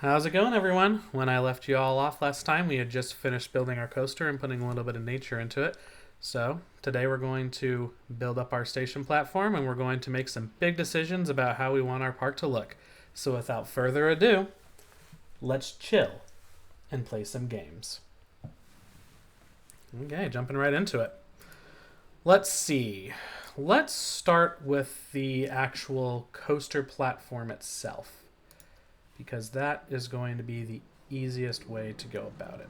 How's it going, everyone? When I left you all off last time, we had just finished building our coaster and putting a little bit of nature into it. So, today we're going to build up our station platform and we're going to make some big decisions about how we want our park to look. So, without further ado, let's chill and play some games. Okay, jumping right into it. Let's see. Let's start with the actual coaster platform itself, because that is going to be the easiest way to go about it.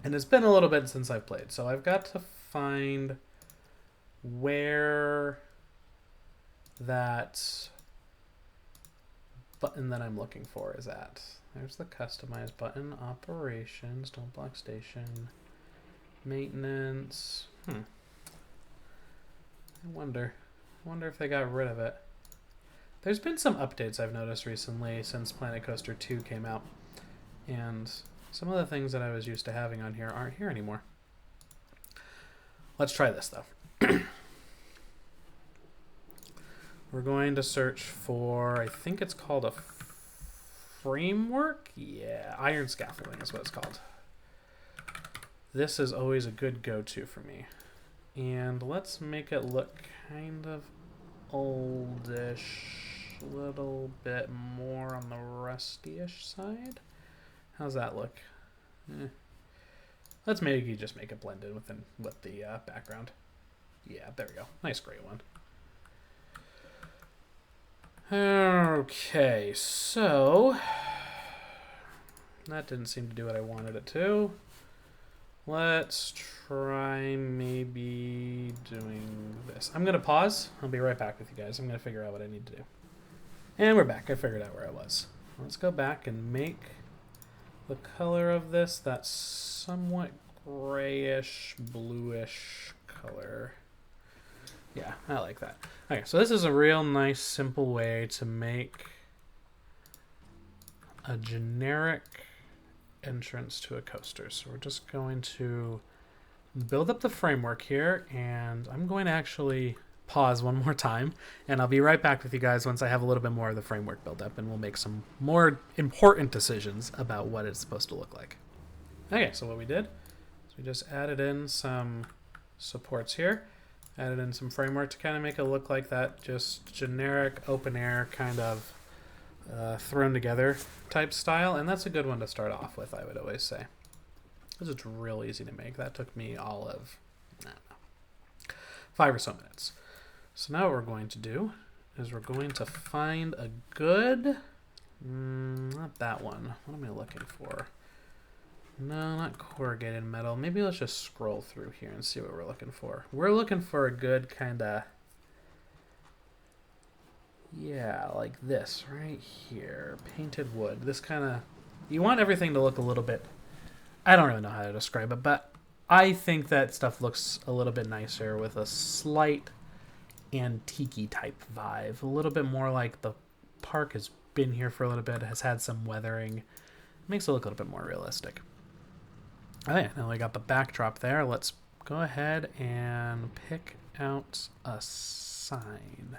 And it's been a little bit since I've played, so I've got to find where that button that I'm looking for is at. There's the customize button, operations, don't block station, maintenance. I wonder if they got rid of it. There's been some updates I've noticed recently since Planet Coaster 2 came out, and some of the things that I was used to having on here aren't here anymore. Let's try this, though. We're going to search for, I think it's called a framework? Yeah, iron scaffolding is what it's called. This is always a good go-to for me. And let's make it look kind of oldish. A little bit more on the rusty-ish side. How's that look? Let's maybe just make it blend in with the background. Yeah, there we go. Nice gray one. Okay, so that didn't seem to do what I wanted it to. Let's try maybe doing this. I'm going to pause. I'll be right back with you guys. I'm going to figure out what I need to do. And we're back. I figured out where I was. Let's go back and make the color of this that somewhat grayish, bluish color. Yeah, I like that. Okay, so this is a real nice, simple way to make a generic entrance to a coaster. So we're just going to build up the framework here, and I'm going to actually pause one more time, and I'll be right back with you guys once I have a little bit more of the framework built up, and we'll make some more important decisions about what it's supposed to look like. Okay, so what we did is we just added in some supports here, added in some framework to kind of make it look like that just generic open air kind of thrown together type style, and that's a good one to start off with, I would always say, because it's real easy to make. That took me all of, I don't know, 5 or so minutes. So now what we're going to do is we're going to find a good, not that one. What am I looking for? No, not corrugated metal. Maybe let's just scroll through here and see what we're looking for. We're looking for a good kind of, yeah, like this right here. Painted wood. This kind of, you want everything to look a little bit, I don't really know how to describe it, but I think that stuff looks a little bit nicer with a slight antique type vibe, a little bit more like the park has been here for a little bit, has had some weathering. It makes it look a little bit more realistic. Okay, now we got the backdrop there. Let's go ahead and pick out a sign.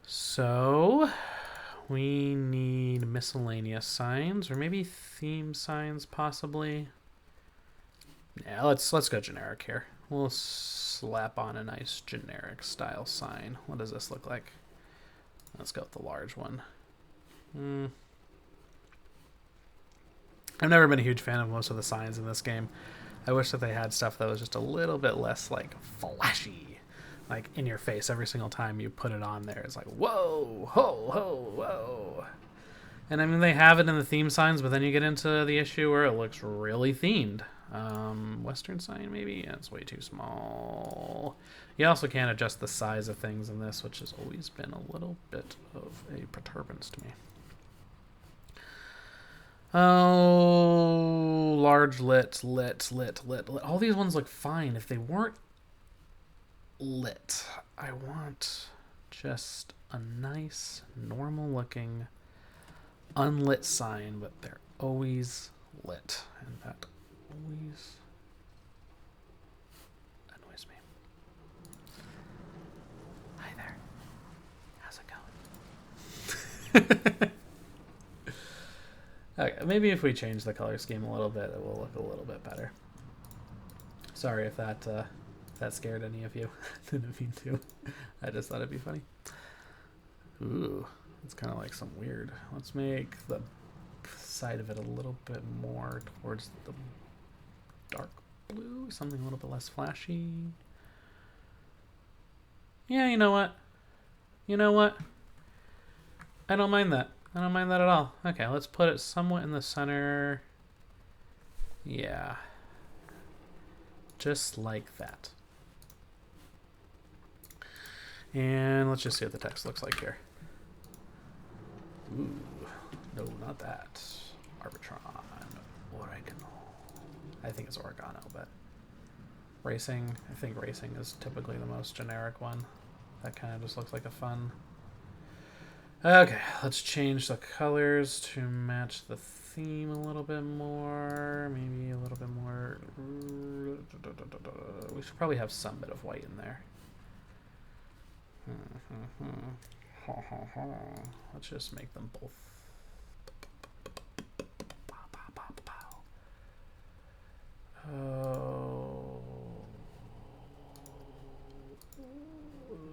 So we need miscellaneous signs, or maybe theme signs possibly. Yeah, let's go generic here. We'll slap on a nice generic style sign. What does this look like? Let's go with the large one. I've never been a huge fan of most of the signs in this game. I wish that they had stuff that was just a little bit less like flashy, like in your face every single time you put it on there. It's like, whoa, ho, ho, whoa. And I mean, they have it in the theme signs, but then you get into the issue where it looks really themed. Western sign, maybe? Yeah, it's way too small. You also can't adjust the size of things in this, which has always been a little bit of a perturbance to me. Oh, large lit. All these ones look fine if they weren't lit. I want just a nice, normal looking, unlit sign, but they're always lit. And that always annoys me. Hi there. How's it going? Okay, maybe if we change the color scheme a little bit, it will look a little bit better. Sorry if that scared any of you. Didn't mean to. I just thought it'd be funny. Ooh, it's kind of like some weird. Let's make the side of it a little bit more towards the dark blue, something a little bit less flashy. Yeah, you know what? You know what? I don't mind that. I don't mind that at all. Okay, let's put it somewhat in the center. Yeah. Just like that. And let's just see what the text looks like here. Ooh. No, not that. Arbitron. Oregano. I think it's oregano, but racing. I think racing is typically the most generic one. That kind of just looks like a fun. Okay, let's change the colors to match the theme a little bit more. Maybe a little bit more. We should probably have some bit of white in there. Let's just make them both. Oh.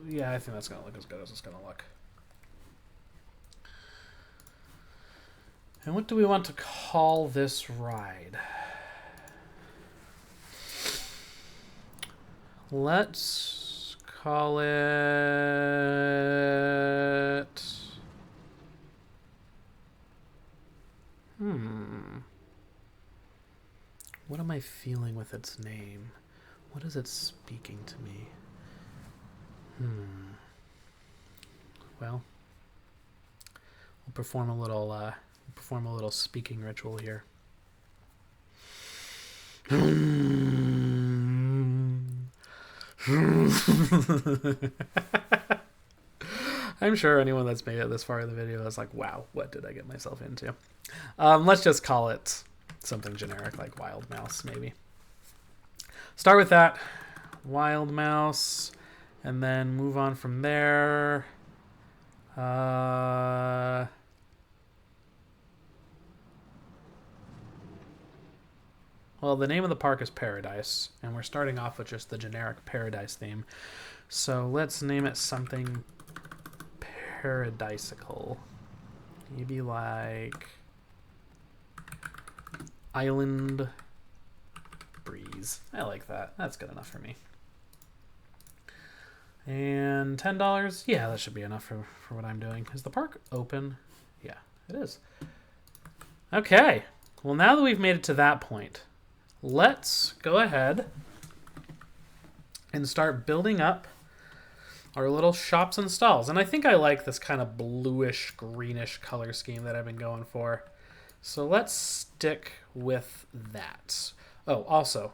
Yeah, I think that's going to look as good as it's going to look. And what do we want to call this ride? Let's call it... What am I feeling with its name? What is it speaking to me? Well, we'll perform a little speaking ritual here. I'm sure anyone that's made it this far in the video is like, wow, what did I get myself into? Let's just call it something generic like Wild Mouse, maybe. Start with that, Wild Mouse, and then move on from there. Well, the name of the park is Paradise, and we're starting off with just the generic Paradise theme. So let's name it something paradisical. Maybe like Island Breeze. I like that. That's good enough for me. And $10? Yeah, that should be enough for what I'm doing. Is the park open? Yeah, it is. Okay. Well, now that we've made it to that point, let's go ahead and start building up our little shops and stalls. And I think I like this kind of bluish, greenish color scheme that I've been going for. So let's stick with that. Oh, also,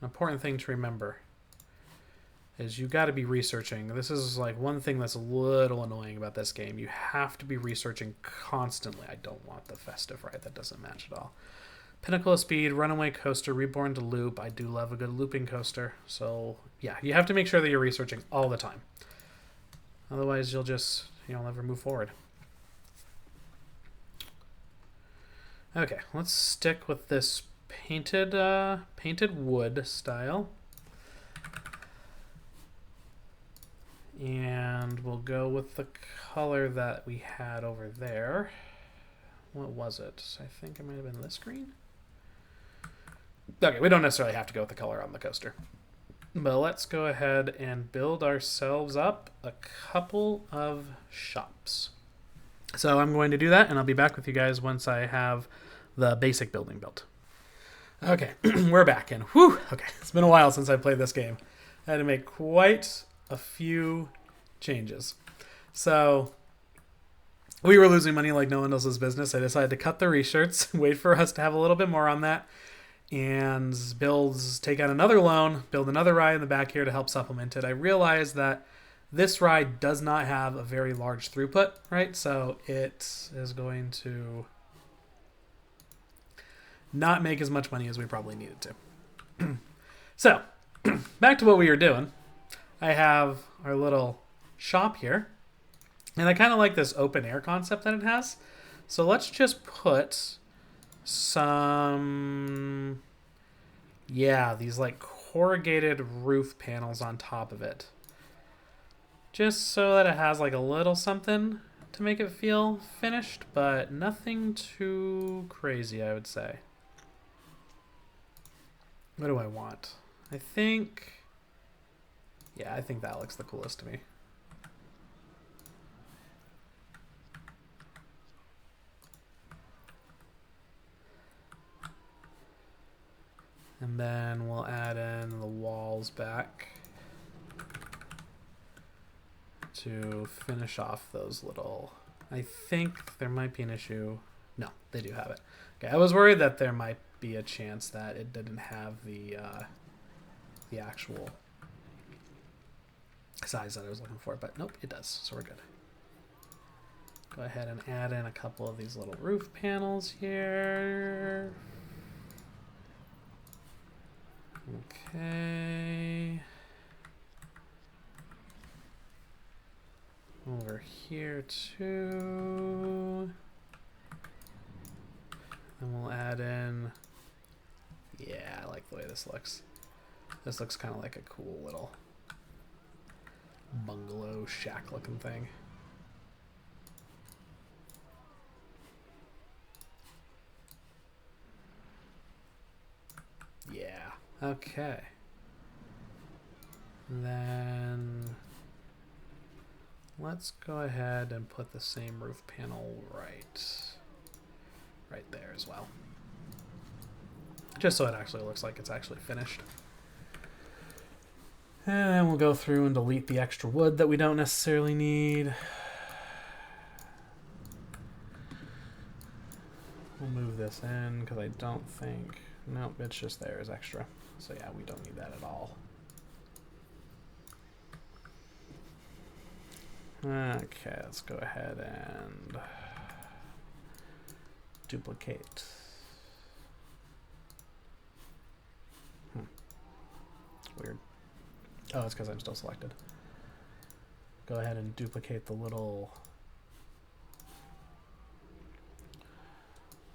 an important thing to remember is you got to be researching. This is like one thing that's a little annoying about this game. You have to be researching constantly. I don't want the festive ride. That doesn't match at all. Pinnacle of Speed, Runaway Coaster, Reborn to Loop. I do love a good looping coaster. So, yeah, you have to make sure that you're researching all the time. Otherwise, you'll never move forward. Okay, let's stick with this painted wood style. And we'll go with the color that we had over there. What was it? I think it might have been this green. Okay, we don't necessarily have to go with the color on the coaster. But let's go ahead and build ourselves up a couple of shops. So I'm going to do that, and I'll be back with you guys once I have the basic building built. Okay, we're back in. Whew! Okay, it's been a while since I played this game. I had to make quite a few changes. So we were losing money like no one else's business. I decided to cut the reshirts, wait for us to have a little bit more on that, and take out another loan, build another ride in the back here to help supplement it. I realized that this ride does not have a very large throughput, right? So it is going to not make as much money as we probably needed to. So, back to what we were doing. I have our little shop here, and I kind of like this open air concept that it has. So let's just put some, yeah, these like corrugated roof panels on top of it. Just so that it has like a little something to make it feel finished, but nothing too crazy, I would say. What do I want? I think, yeah, I think that looks the coolest to me. And then we'll add in the walls back to finish off those little... I think there might be an issue. No, they do have it. Okay, I was worried that there might be a chance that it didn't have the actual size that I was looking for, but nope, it does, so we're good. Go ahead and add in a couple of these little roof panels here. Okay. Over here too. And we'll add in, yeah, I like the way this looks. This looks kind of like a cool little bungalow shack looking thing. Yeah, okay. Then let's go ahead and put the same roof panel right there as well. Just so it actually looks like it's actually finished. And then we'll go through and delete the extra wood that we don't necessarily need. We'll move this in because I don't think... Nope, it's just there as extra. So yeah, we don't need that at all. Okay, let's go ahead and duplicate. It's weird. Oh, it's because I'm still selected. Go ahead and duplicate the little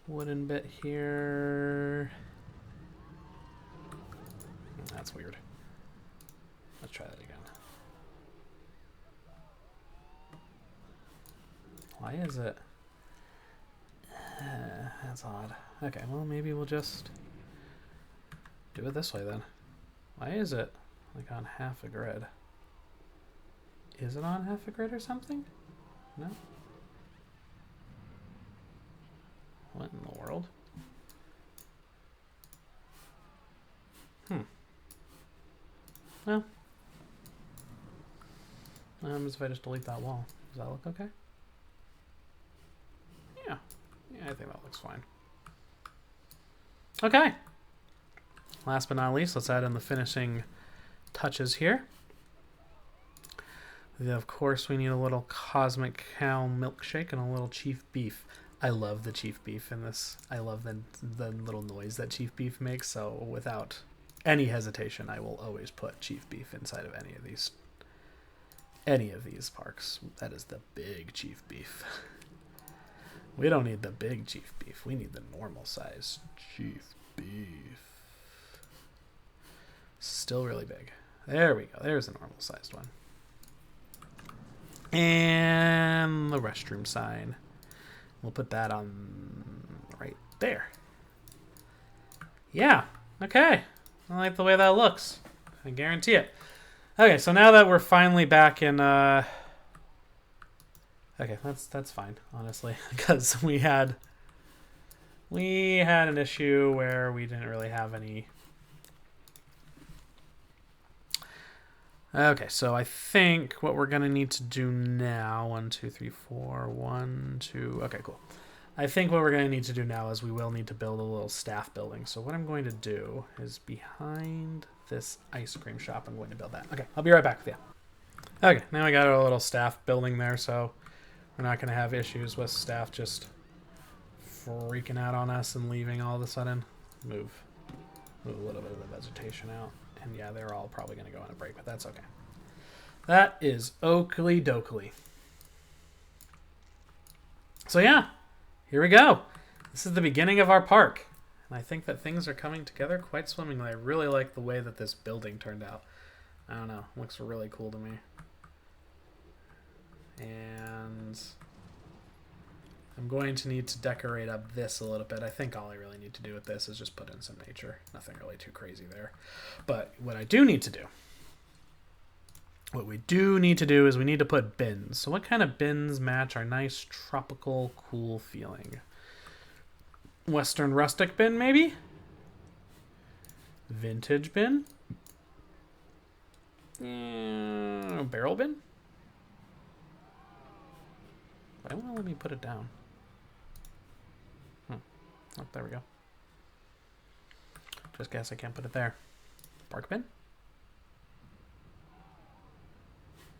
wooden bit here. That's weird. Let's try that again. Why is it? That's odd. Okay, well maybe we'll just do it this way then. Why is it like on half a grid? Is it on half a grid or something? No? What in the world? Well, what happens if I just delete that wall? Does that look okay? Yeah, I think that looks fine. Okay. Last but not least, let's add in the finishing touches here. Of course, we need a little Cosmic Cow milkshake and a little Chief Beef. I love the Chief Beef in this. I love the little noise that Chief Beef makes, so without any hesitation, I will always put Chief Beef inside of any of these parks. That is the big Chief Beef. We don't need the big Chief Beef. We need the normal size Chief Beef. Still really big. There we go. There's a normal sized one. And the restroom sign. We'll put that on right there. Yeah. Okay. I like the way that looks. I guarantee it. Okay, so now that we're finally back in... Okay, that's fine, honestly. Because we had an issue where we didn't really have any... Okay, so I think what we're going to need to do now... 1, 2, 3, 4... 1, 2... Okay, cool. I think what we're going to need to do now is we will need to build a little staff building. So what I'm going to do is behind this ice cream shop, I'm going to build that. Okay, I'll be right back with you. Okay, now I got a little staff building there, so we're not going to have issues with staff just freaking out on us and leaving all of a sudden. Move a little bit of the vegetation out. And yeah, they're all probably going to go on a break, but that's okay. That is oakley dokley. So yeah, here we go. This is the beginning of our park. And I think that things are coming together quite swimmingly. I really like the way that this building turned out. I don't know. It looks really cool to me. And I'm going to need to decorate up this a little bit. I think all I really need to do with this is just put in some nature. Nothing really too crazy there. But what I do need to do, what we do need to do is we need to put bins. So what kind of bins match our nice tropical cool feeling? Western rustic bin, maybe? Vintage bin? Barrel bin? Why won't it let me put it down? Oh, there we go. Just guess I can't put it there. Park bin?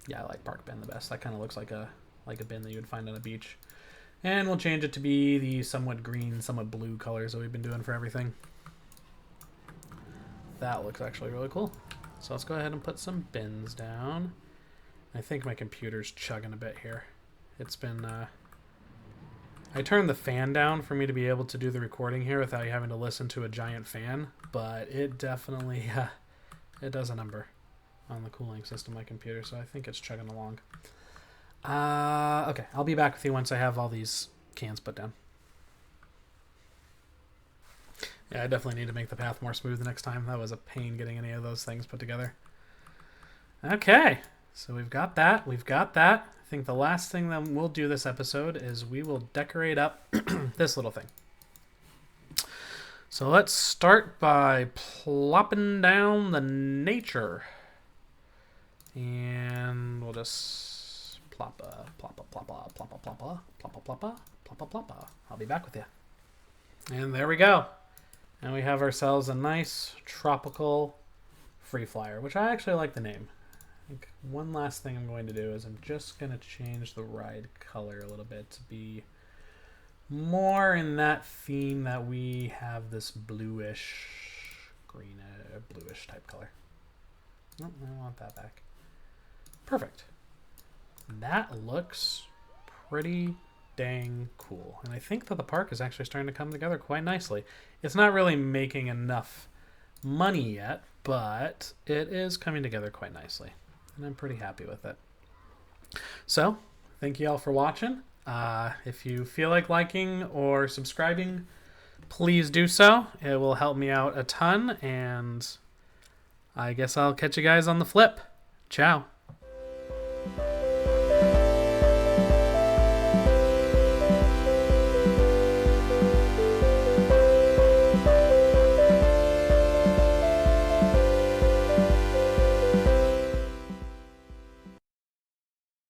Yeah, I like park bin the best. That kind of looks like a bin that you would find on a beach. And we'll change it to be the somewhat green, somewhat blue colors that we've been doing for everything. That looks actually really cool. So let's go ahead and put some bins down. I think my computer's chugging a bit here. It's been... I turned the fan down for me to be able to do the recording here without you having to listen to a giant fan, but it definitely it does a number on the cooling system of my computer, so I think it's chugging along. Okay, I'll be back with you once I have all these cans put down. Yeah, I definitely need to make the path more smooth the next time. That was a pain getting any of those things put together. Okay, so we've got that. We've got that. I think the last thing that we'll do this episode is we will decorate up this little thing. So let's start by plopping down the nature. And we'll just ploppa, ploppa, ploppa, ploppa, ploppa, ploppa, ploppa, ploppa, ploppa. I'll be back with you. And there we go. And we have ourselves a nice tropical free flyer, which I actually like the name. I think one last thing I'm going to do is I'm just going to change the ride color a little bit to be more in that theme that we have this bluish, green, bluish type color. Nope, I want that back. Perfect. That looks pretty dang cool. And I think that the park is actually starting to come together quite nicely. It's not really making enough money yet, but it is coming together quite nicely. And I'm pretty happy with it. So, thank you all for watching. If you feel like liking or subscribing, please do so. It will help me out a ton, and I guess I'll catch you guys on the flip. Ciao.